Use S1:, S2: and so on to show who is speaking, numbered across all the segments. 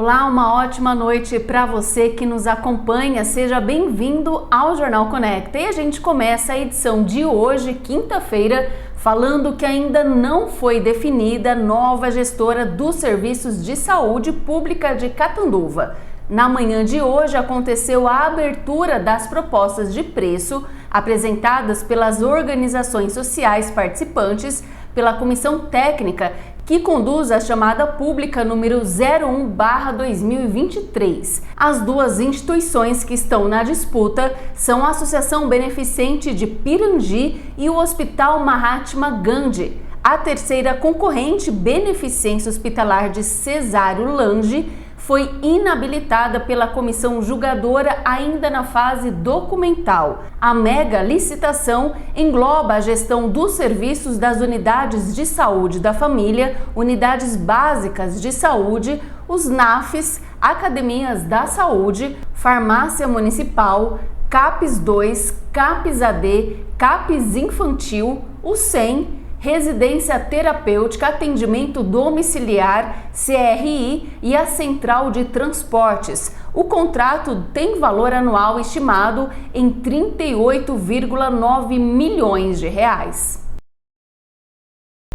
S1: Olá, uma ótima noite para você que nos acompanha. Seja bem-vindo ao Jornal Conecta. E a gente começa a edição de hoje, quinta-feira, falando que ainda não foi definida a nova gestora dos Serviços de Saúde Pública de Catanduva. Na manhã de hoje aconteceu a abertura das propostas de preço apresentadas pelas organizações sociais participantes pela Comissão Técnica que conduz a chamada pública número 01/2023. As duas instituições que estão na disputa são a Associação Beneficente de Pirangi e o Hospital Mahatma Gandhi. A terceira concorrente, Beneficência Hospitalar de Cesário Lange, foi inabilitada pela comissão julgadora ainda na fase documental. A mega licitação engloba a gestão dos serviços das unidades de saúde da família, unidades básicas de saúde, os NAFs, academias da saúde, farmácia municipal, CAPS 2, CAPS AD, CAPS infantil, o SEM, residência terapêutica, atendimento domiciliar, CRI e a central de transportes. O contrato tem valor anual estimado em 38,9 milhões de reais.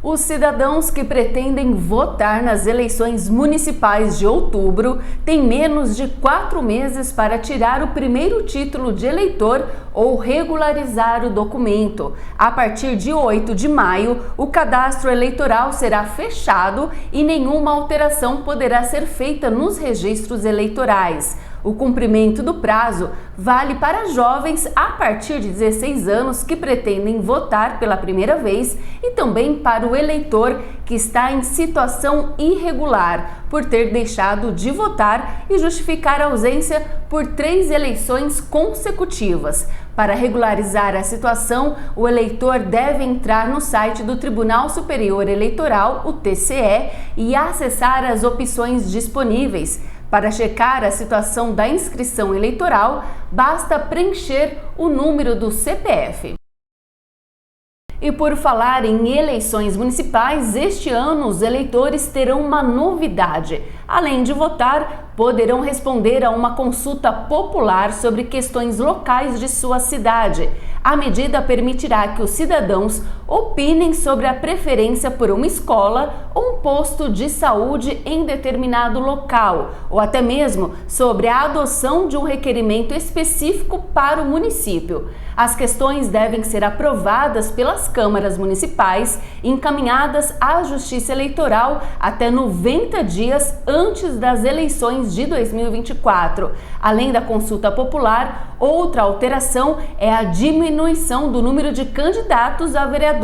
S1: Os cidadãos que pretendem votar nas eleições municipais de outubro têm menos de 4 meses para tirar o primeiro título de eleitor ou regularizar o documento. A partir de 8 de maio, o cadastro eleitoral será fechado e nenhuma alteração poderá ser feita nos registros eleitorais. O cumprimento do prazo vale para jovens a partir de 16 anos que pretendem votar pela primeira vez e também para o eleitor que está em situação irregular por ter deixado de votar e justificar a ausência por 3 eleições consecutivas. Para regularizar a situação, o eleitor deve entrar no site do Tribunal Superior Eleitoral, o TCE, e acessar as opções disponíveis. Para checar a situação da inscrição eleitoral, basta preencher o número do CPF. E por falar em eleições municipais, este ano os eleitores terão uma novidade. Além de votar, poderão responder a uma consulta popular sobre questões locais de sua cidade. A medida permitirá que os cidadãos opinem sobre a preferência por uma escola ou um posto de saúde em determinado local, ou até mesmo sobre a adoção de um requerimento específico para o município. As questões devem ser aprovadas pelas câmaras municipais e encaminhadas à Justiça Eleitoral até 90 dias antes das eleições de 2024. Além da consulta popular, outra alteração é a diminuição do número de candidatos a vereador.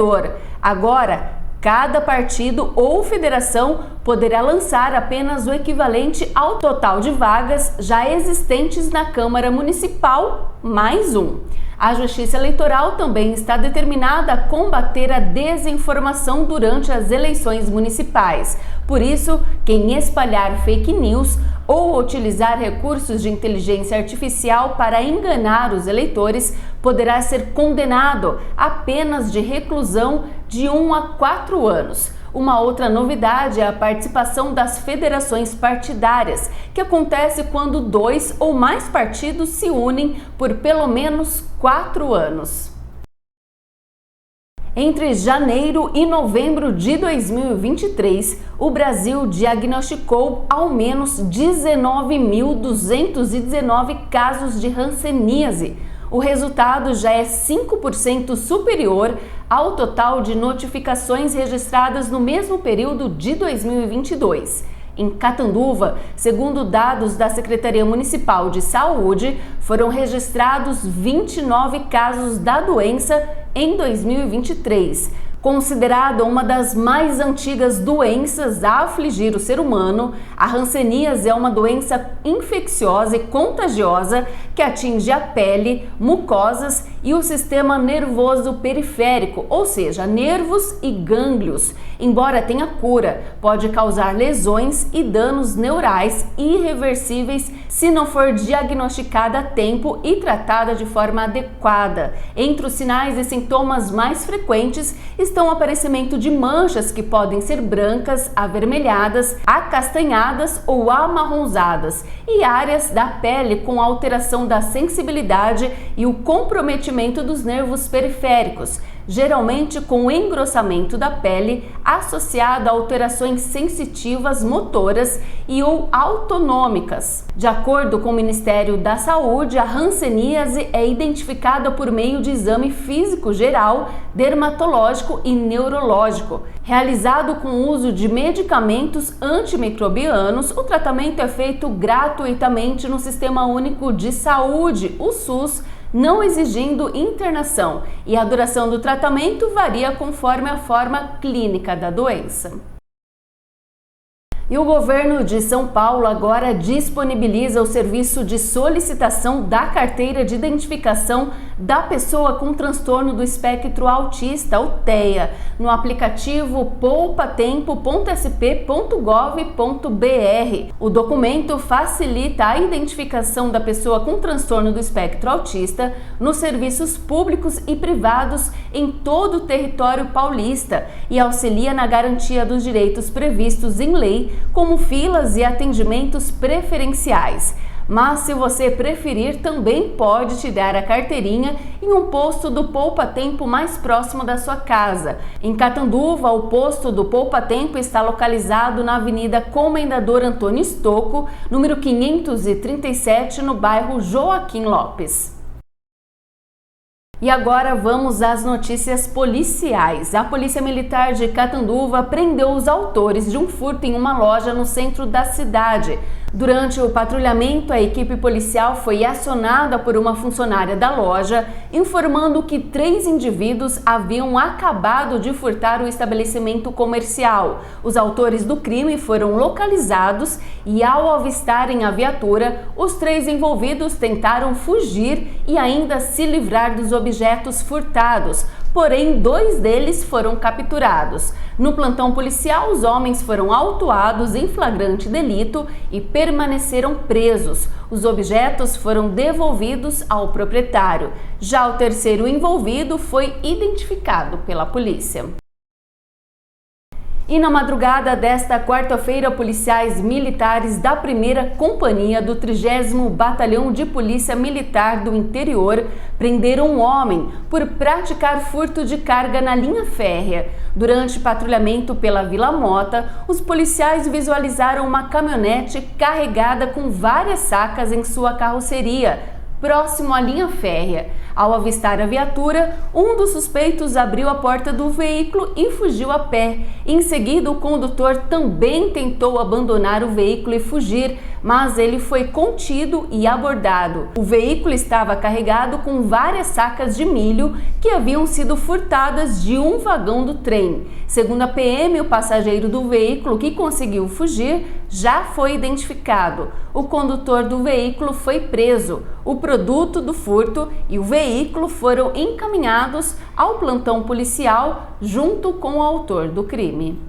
S1: Agora, cada partido ou federação poderá lançar apenas o equivalente ao total de vagas já existentes na Câmara Municipal, mais um. A Justiça Eleitoral também está determinada a combater a desinformação durante as eleições municipais. Por isso, quem espalhar fake news ou utilizar recursos de inteligência artificial para enganar os eleitores poderá ser condenado a penas de reclusão de 1 a 4 anos. Uma outra novidade é a participação das federações partidárias, que acontece quando 2 ou mais partidos se unem por pelo menos 4 anos. Entre janeiro e novembro de 2023, o Brasil diagnosticou ao menos 19.219 casos de hanseníase. O resultado já é 5% superior ao total de notificações registradas no mesmo período de 2022. Em Catanduva, segundo dados da Secretaria Municipal de Saúde, foram registrados 29 casos da doença em 2023. Considerada uma das mais antigas doenças a afligir o ser humano, a hanseníase é uma doença infecciosa e contagiosa que atinge a pele, mucosas e o sistema nervoso periférico, ou seja, nervos e gânglios. Embora tenha cura, pode causar lesões e danos neurais irreversíveis se não for diagnosticada a tempo e tratada de forma adequada. Entre os sinais e sintomas mais frequentes estão o aparecimento de manchas que podem ser brancas, avermelhadas, acastanhadas ou amarronzadas, e áreas da pele com alteração da sensibilidade e o comprometimento dos nervos periféricos, geralmente com engrossamento da pele associado a alterações sensitivas motoras e ou autonômicas. De acordo com o Ministério da Saúde, a hanseníase é identificada por meio de exame físico geral, dermatológico e neurológico. Realizado com o uso de medicamentos antimicrobianos, o tratamento é feito gratuitamente no Sistema Único de Saúde, o SUS, não exigindo internação, e a duração do tratamento varia conforme a forma clínica da doença. E o governo de São Paulo agora disponibiliza o serviço de solicitação da carteira de identificação da pessoa com transtorno do espectro autista, o TEA, no aplicativo poupatempo.sp.gov.br. O documento facilita a identificação da pessoa com transtorno do espectro autista nos serviços públicos e privados em todo o território paulista e auxilia na garantia dos direitos previstos em lei, como filas e atendimentos preferenciais. Mas se você preferir, também pode tirar a carteirinha em um posto do Poupa Tempo mais próximo da sua casa. Em Catanduva, o posto do Poupa Tempo está localizado na Avenida Comendador Antônio Stocco, número 537, no bairro Joaquim Lopes. E agora vamos às notícias policiais. A Polícia Militar de Catanduva prendeu os autores de um furto em uma loja no centro da cidade. Durante o patrulhamento, a equipe policial foi acionada por uma funcionária da loja, informando que 3 indivíduos haviam acabado de furtar o estabelecimento comercial. Os autores do crime foram localizados e, ao avistarem a viatura, os 3 envolvidos tentaram fugir e ainda se livrar dos objetos furtados. Porém, 2 deles foram capturados. No plantão policial, os homens foram autuados em flagrante delito e permaneceram presos. Os objetos foram devolvidos ao proprietário. Já o terceiro envolvido foi identificado pela polícia. E na madrugada desta quarta-feira, policiais militares da 1ª Companhia do 30º Batalhão de Polícia Militar do Interior prenderam um homem por praticar furto de carga na linha férrea. Durante patrulhamento pela Vila Mota, os policiais visualizaram uma caminhonete carregada com várias sacas em sua carroceria, próximo à linha férrea. Ao avistar a viatura, um dos suspeitos abriu a porta do veículo e fugiu a pé. Em seguida, o condutor também tentou abandonar o veículo e fugir, mas ele foi contido e abordado. O veículo estava carregado com várias sacas de milho que haviam sido furtadas de um vagão do trem. Segundo a PM, o passageiro do veículo que conseguiu fugir já foi identificado. O condutor do veículo foi preso. O produto do furto e o veículo foram encaminhados ao plantão policial junto com o autor do crime.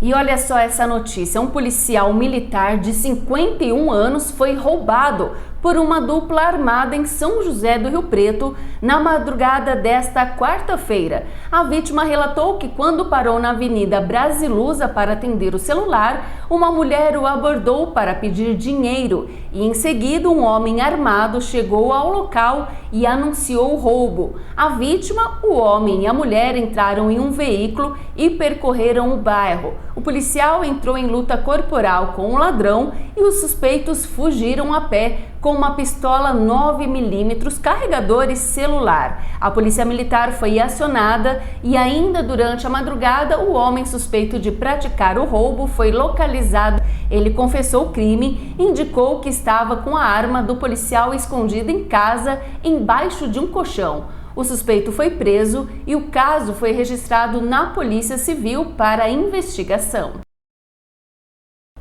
S1: E olha só essa notícia, um policial militar de 51 anos foi roubado por uma dupla armada em São José do Rio Preto na madrugada desta quarta-feira. A vítima relatou que quando parou na Avenida Brasilusa para atender o celular, uma mulher o abordou para pedir dinheiro e em seguida um homem armado chegou ao local e anunciou o roubo. A vítima, o homem e a mulher entraram em um veículo e percorreram o bairro. O policial entrou em luta corporal com o ladrão e os suspeitos fugiram a pé com uma pistola 9mm carregador e celular. A polícia militar foi acionada e ainda durante a madrugada o homem suspeito de praticar o roubo foi localizado. Ele confessou o crime e indicou que estava com a arma do policial escondida em casa embaixo de um colchão. O suspeito foi preso e o caso foi registrado na Polícia Civil para investigação.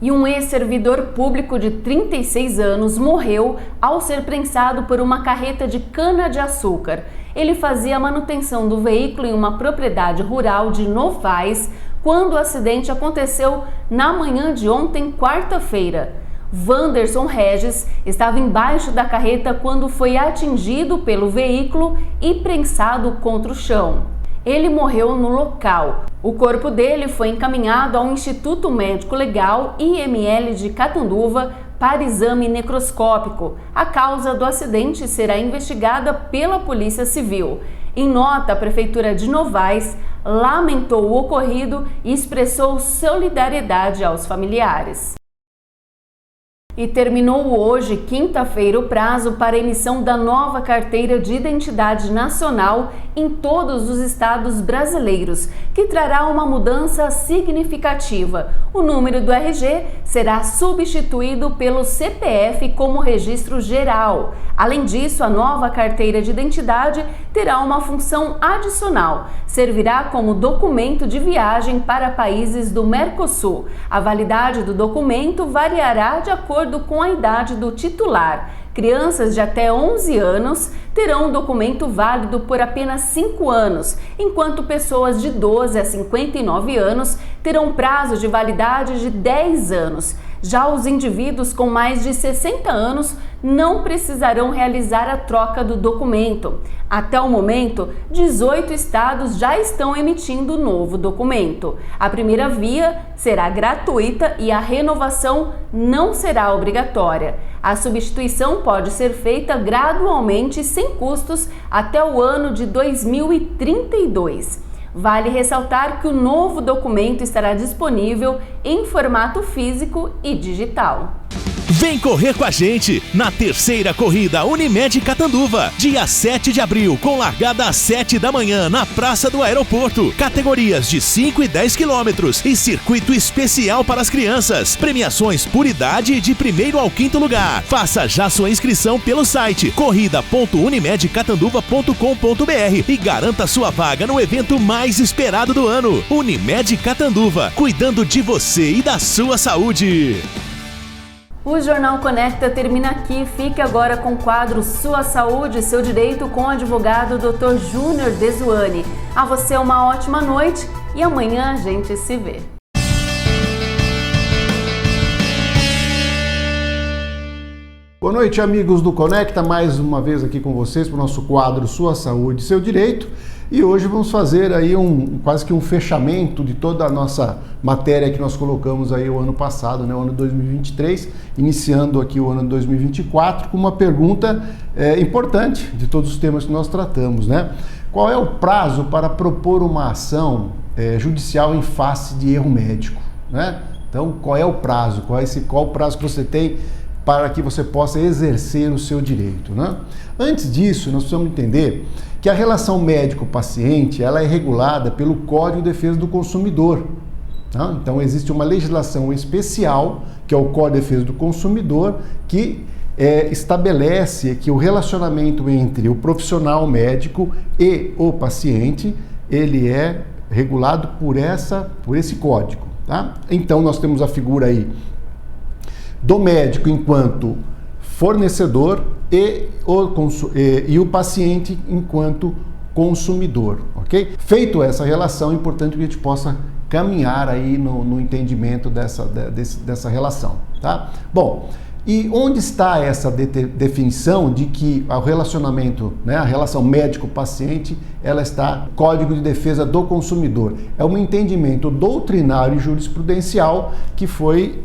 S1: E um ex-servidor público de 36 anos morreu ao ser prensado por uma carreta de cana-de-açúcar. Ele fazia a manutenção do veículo em uma propriedade rural de Novais quando o acidente aconteceu na manhã de ontem, quarta-feira. Wanderson Regis estava embaixo da carreta quando foi atingido pelo veículo e prensado contra o chão. Ele morreu no local. O corpo dele foi encaminhado ao Instituto Médico Legal IML de Catanduva para exame necroscópico. A causa do acidente será investigada pela Polícia Civil. Em nota, a Prefeitura de Novais lamentou o ocorrido e expressou solidariedade aos familiares. E terminou hoje, quinta-feira, o prazo para emissão da nova carteira de identidade nacional em todos os estados brasileiros, que trará uma mudança significativa. O número do RG será substituído pelo CPF como registro geral. Além disso, a nova carteira de identidade terá uma função adicional. Servirá como documento de viagem para países do Mercosul. A validade do documento variará de acordo com a idade do titular. Crianças de até 11 anos terão um documento válido por apenas 5 anos, enquanto pessoas de 12 a 59 anos terão prazo de validade de 10 anos. Já os indivíduos com mais de 60 anos não precisarão realizar a troca do documento. Até o momento, 18 estados já estão emitindo o novo documento. A primeira via será gratuita e a renovação não será obrigatória. A substituição pode ser feita gradualmente sem custos até o ano de 2032. Vale ressaltar que o novo documento estará disponível em formato físico e digital.
S2: Vem correr com a gente na terceira corrida Unimed Catanduva, dia 7 de abril, com largada às 7 da manhã na Praça do Aeroporto. Categorias de 5 e 10 quilômetros e circuito especial para as crianças. Premiações por idade de 1º ao 5º lugar. Faça já sua inscrição pelo site corrida.unimedcatanduva.com.br e garanta sua vaga no evento mais esperado do ano. Unimed Catanduva, cuidando de você e da sua saúde.
S1: O Jornal Conecta termina aqui. Fique agora com o quadro Sua Saúde, Seu Direito com o advogado Dr. Júnior Dezuani. A você uma ótima noite e amanhã a gente se vê.
S3: Boa noite, amigos do Conecta, mais uma vez aqui com vocês para o nosso quadro Sua Saúde, Seu Direito. E hoje vamos fazer aí quase que um fechamento de toda a nossa matéria que nós colocamos aí o ano passado, né, o ano 2023, iniciando aqui o ano 2024 com uma pergunta importante de todos os temas que nós tratamos, né? Qual é o prazo para propor uma ação judicial em face de erro médico, né? Então, qual é o prazo? Qual o prazo que você tem para que você possa exercer o seu direito, né? Antes disso, nós precisamos entender que a relação médico-paciente ela é regulada pelo Código de Defesa do Consumidor. Tá? Então, existe uma legislação especial, que é o Código de Defesa do Consumidor, que estabelece que o relacionamento entre o profissional médico e o paciente, ele é regulado por esse código. Tá? Então, nós temos a figura aí do médico enquanto fornecedor e o paciente enquanto consumidor, ok? Feito essa relação, é importante que a gente possa caminhar aí no entendimento dessa relação, tá? Bom, e onde está essa definição de que o relacionamento, né, a relação médico-paciente, ela está no Código de Defesa do Consumidor? É um entendimento doutrinário e jurisprudencial que foi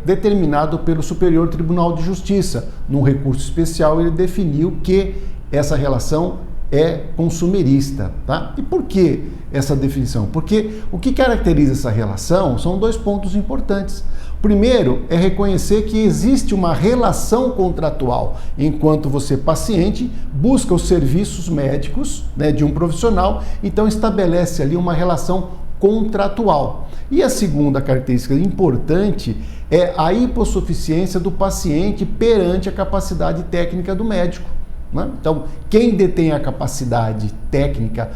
S3: determinado pelo Superior Tribunal de Justiça. Num recurso especial, ele definiu que essa relação é consumerista, tá? E por que essa definição? Porque o que caracteriza essa relação são dois pontos importantes. Primeiro é reconhecer que existe uma relação contratual, enquanto você, paciente, busca os serviços médicos, né, de um profissional, então estabelece ali uma relação contratual. E a segunda característica importante é a hipossuficiência do paciente perante a capacidade técnica do médico. né? Então, quem detém a capacidade técnica,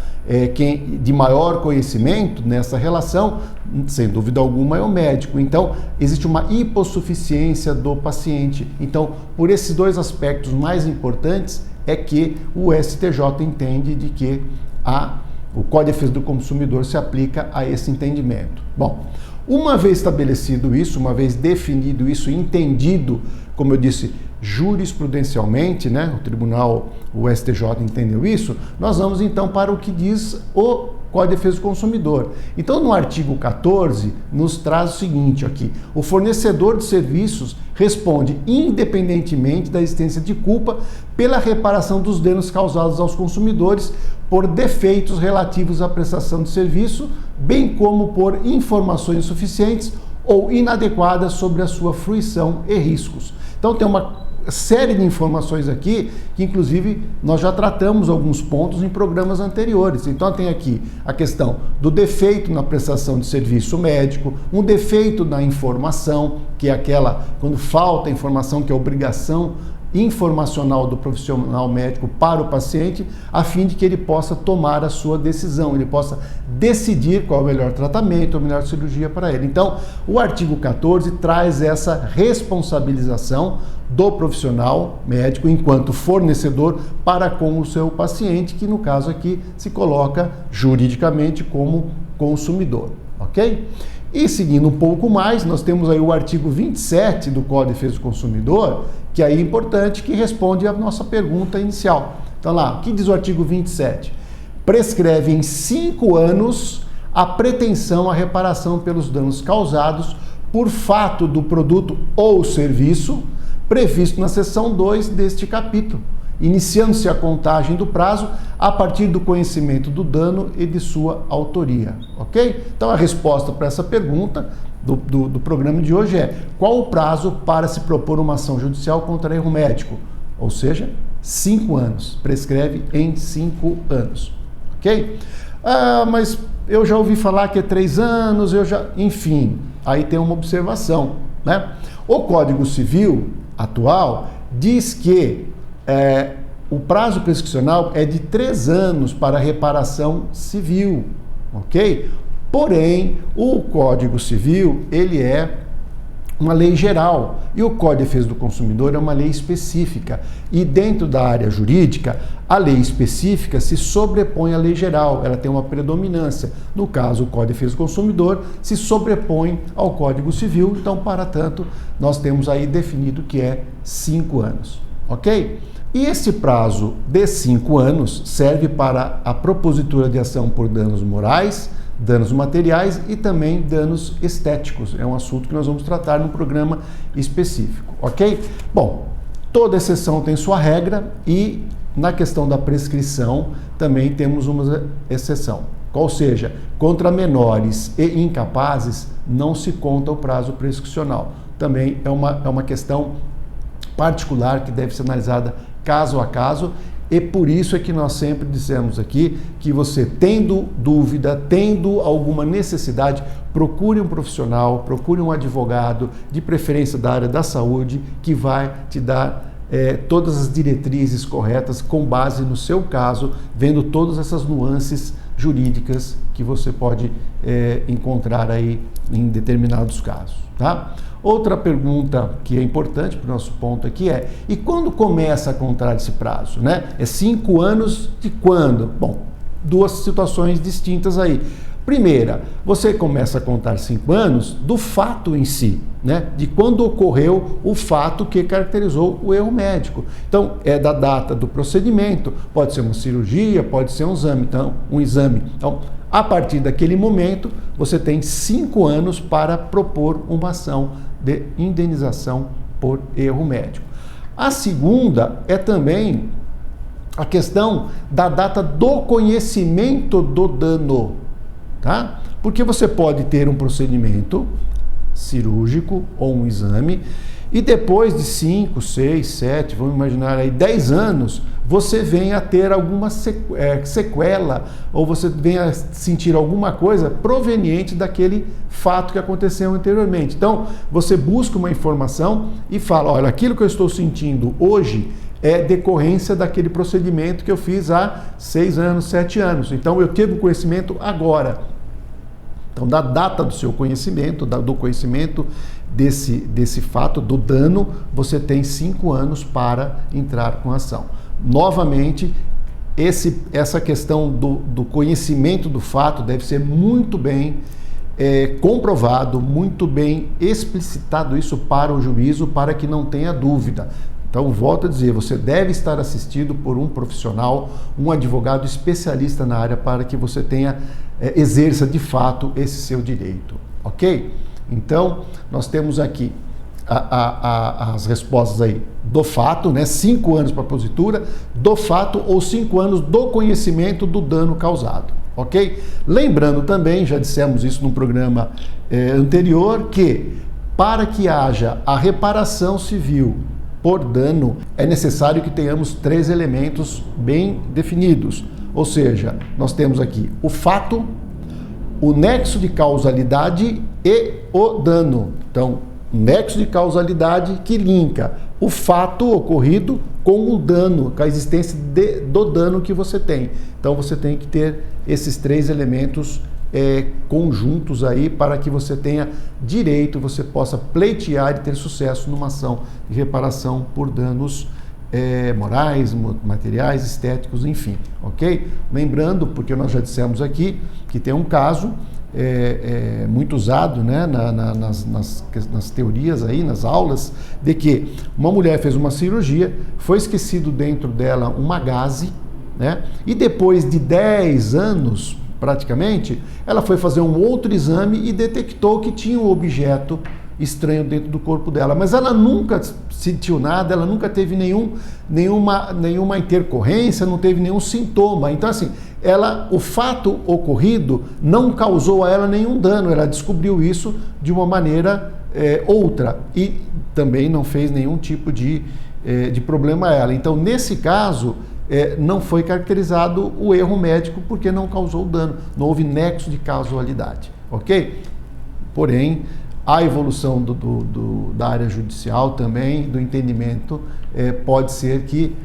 S3: quem de maior conhecimento nessa relação, sem dúvida alguma, é o médico. Então, existe uma hipossuficiência do paciente. Então, por esses dois aspectos mais importantes, é que o STJ entende de que o Código de Defesa do Consumidor se aplica a esse entendimento. Bom, uma vez estabelecido isso, uma vez definido isso, entendido, como eu disse, jurisprudencialmente, né, o STJ entendeu isso, nós vamos então para o que diz o Código de Defesa do Consumidor. Então, no artigo 14, nos traz o seguinte aqui: o fornecedor de serviços responde independentemente da existência de culpa pela reparação dos danos causados aos consumidores por defeitos relativos à prestação de serviço, bem como por informações insuficientes ou inadequadas sobre a sua fruição e riscos. Então, tem uma série de informações aqui que, inclusive, nós já tratamos alguns pontos em programas anteriores. Então, tem aqui a questão do defeito na prestação de serviço médico, um defeito na informação, que é aquela quando falta informação, que é obrigação informacional do profissional médico para o paciente, a fim de que ele possa tomar a sua decisão, ele possa decidir qual é o melhor tratamento, a melhor cirurgia para ele. Então, o artigo 14 traz essa responsabilização do profissional médico enquanto fornecedor para com o seu paciente, que no caso aqui se coloca juridicamente como consumidor, ok? E seguindo um pouco mais, nós temos aí o artigo 27 do Código de Defesa do Consumidor, que aí é importante, que responde à nossa pergunta inicial. Então lá, o que diz o artigo 27? Prescreve em 5 anos a pretensão à reparação pelos danos causados por fato do produto ou serviço previsto na seção 2 deste capítulo, iniciando-se a contagem do prazo a partir do conhecimento do dano e de sua autoria, ok? Então a resposta para essa pergunta do programa de hoje é: qual o prazo para se propor uma ação judicial contra erro médico? Ou seja, 5 anos, prescreve em 5 anos, ok? Mas eu já ouvi falar que é 3 anos, enfim, aí tem uma observação, né? O Código Civil atual diz que o prazo prescricional é de 3 anos para reparação civil, ok? Porém, o Código Civil, ele é uma lei geral e o Código de Defesa do Consumidor é uma lei específica. E dentro da área jurídica, a lei específica se sobrepõe à lei geral, ela tem uma predominância. No caso, o Código de Defesa do Consumidor se sobrepõe ao Código Civil, então, para tanto, nós temos aí definido que é 5 anos, ok? E esse prazo de 5 anos serve para a propositura de ação por danos morais, danos materiais e também danos estéticos. É um assunto que nós vamos tratar num programa específico, ok? Bom, toda exceção tem sua regra e na questão da prescrição também temos uma exceção. Ou seja, contra menores e incapazes não se conta o prazo prescricional. Também é uma questão particular que deve ser analisada caso a caso. E por isso é que nós sempre dizemos aqui que você, tendo dúvida, tendo alguma necessidade, procure um profissional, procure um advogado, de preferência da área da saúde, que vai te dar todas as diretrizes corretas com base no seu caso, vendo todas essas nuances jurídicas que você pode encontrar aí em determinados casos, tá? Outra pergunta que é importante para o nosso ponto aqui é: e quando começa a contar esse prazo, né? É 5 anos de quando? Bom, 2 situações distintas aí. Primeira, você começa a contar 5 anos do fato em si, né? De quando ocorreu o fato que caracterizou o erro médico. Então, é da data do procedimento, pode ser uma cirurgia, pode ser um exame. Então, a partir daquele momento, você tem 5 anos para propor uma ação de indenização por erro médico. A segunda é também a questão da data do conhecimento do dano, tá? Porque você pode ter um procedimento cirúrgico ou um exame e depois de 5, 6, 7, vamos imaginar aí 10 anos, você vem a ter alguma sequela ou você vem a sentir alguma coisa proveniente daquele fato que aconteceu anteriormente. Então, você busca uma informação e fala: olha, aquilo que eu estou sentindo hoje é decorrência daquele procedimento que eu fiz há 6 anos, 7 anos. Então eu tive o conhecimento agora. Então, da data do seu conhecimento, do conhecimento desse fato, do dano, você tem 5 anos para entrar com a ação. Novamente, essa questão do conhecimento do fato deve ser muito bem comprovado, muito bem explicitado isso para o juízo, para que não tenha dúvida. Então, volto a dizer, você deve estar assistido por um profissional, um advogado especialista na área, para que você exerça de fato esse seu direito, ok? Então, nós temos aqui as respostas aí do fato, né? 5 anos para a propositura, do fato ou 5 anos do conhecimento do dano causado, ok? Lembrando também, já dissemos isso no programa anterior, que para que haja a reparação civil por dano, é necessário que tenhamos 3 elementos bem definidos. Ou seja, nós temos aqui o fato, o nexo de causalidade e o dano. Então, nexo de causalidade que linka o fato ocorrido com o dano, com a existência do dano que você tem. Então, você tem que ter esses 3 elementos conjuntos aí para que você tenha direito, você possa pleitear e ter sucesso numa ação de reparação por danos morais, materiais, estéticos, enfim, ok? Lembrando, porque nós já dissemos aqui, que tem um caso muito usado, né, nas teorias aí, nas aulas, de que uma mulher fez uma cirurgia, foi esquecido dentro dela uma gaze, né, e depois de 10 anos, praticamente, ela foi fazer um outro exame e detectou que tinha um objeto estranho dentro do corpo dela, mas ela nunca sentiu nada, ela nunca teve nenhuma intercorrência, não teve nenhum sintoma. Então, assim, o fato ocorrido não causou a ela nenhum dano, ela descobriu isso de uma maneira outra e também não fez nenhum tipo de problema a ela. Então, nesse caso, não foi caracterizado o erro médico porque não causou dano, não houve nexo de causalidade, ok? Porém, a evolução da área judicial também, do entendimento, pode ser que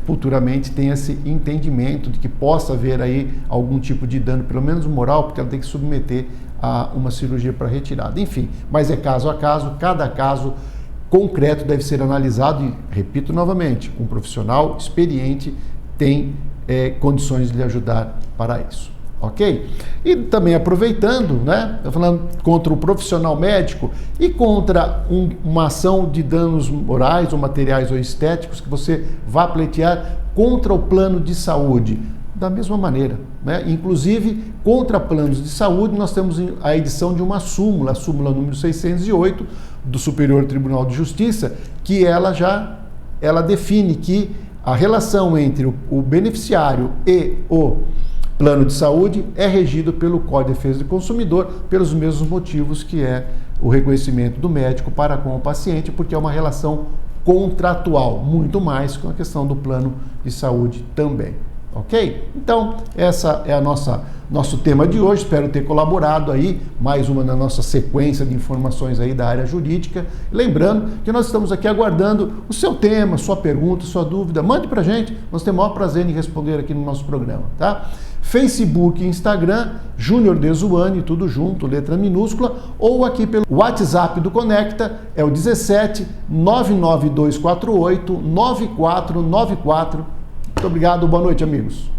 S3: futuramente tenha esse entendimento de que possa haver aí algum tipo de dano, pelo menos moral, porque ela tem que submeter a uma cirurgia para retirada. Enfim, mas é caso a caso, cada caso concreto deve ser analisado e, repito novamente, um profissional experiente tem condições de lhe ajudar para isso. Ok? E também aproveitando, né? Estou falando contra o profissional médico e contra uma ação de danos morais ou materiais ou estéticos que você vá pleitear contra o plano de saúde. Da mesma maneira, né? Inclusive, contra planos de saúde, nós temos a edição de uma súmula, a súmula número 608 do Superior Tribunal de Justiça, que ela define que a relação entre o beneficiário e o plano de saúde é regido pelo Código de Defesa do Consumidor, pelos mesmos motivos que é o reconhecimento do médico para com o paciente, porque é uma relação contratual, muito mais com a questão do plano de saúde também. Ok? Então, essa é nosso tema de hoje. Espero ter colaborado aí, mais uma na nossa sequência de informações aí da área jurídica. Lembrando que nós estamos aqui aguardando o seu tema, sua pergunta, sua dúvida. Mande pra gente, nós temos o maior prazer em responder aqui no nosso programa, tá? Facebook e Instagram, Júnior Dezuani, tudo junto, letra minúscula, ou aqui pelo WhatsApp do Conecta, é o 17 99248 9494. Muito obrigado, boa noite, amigos.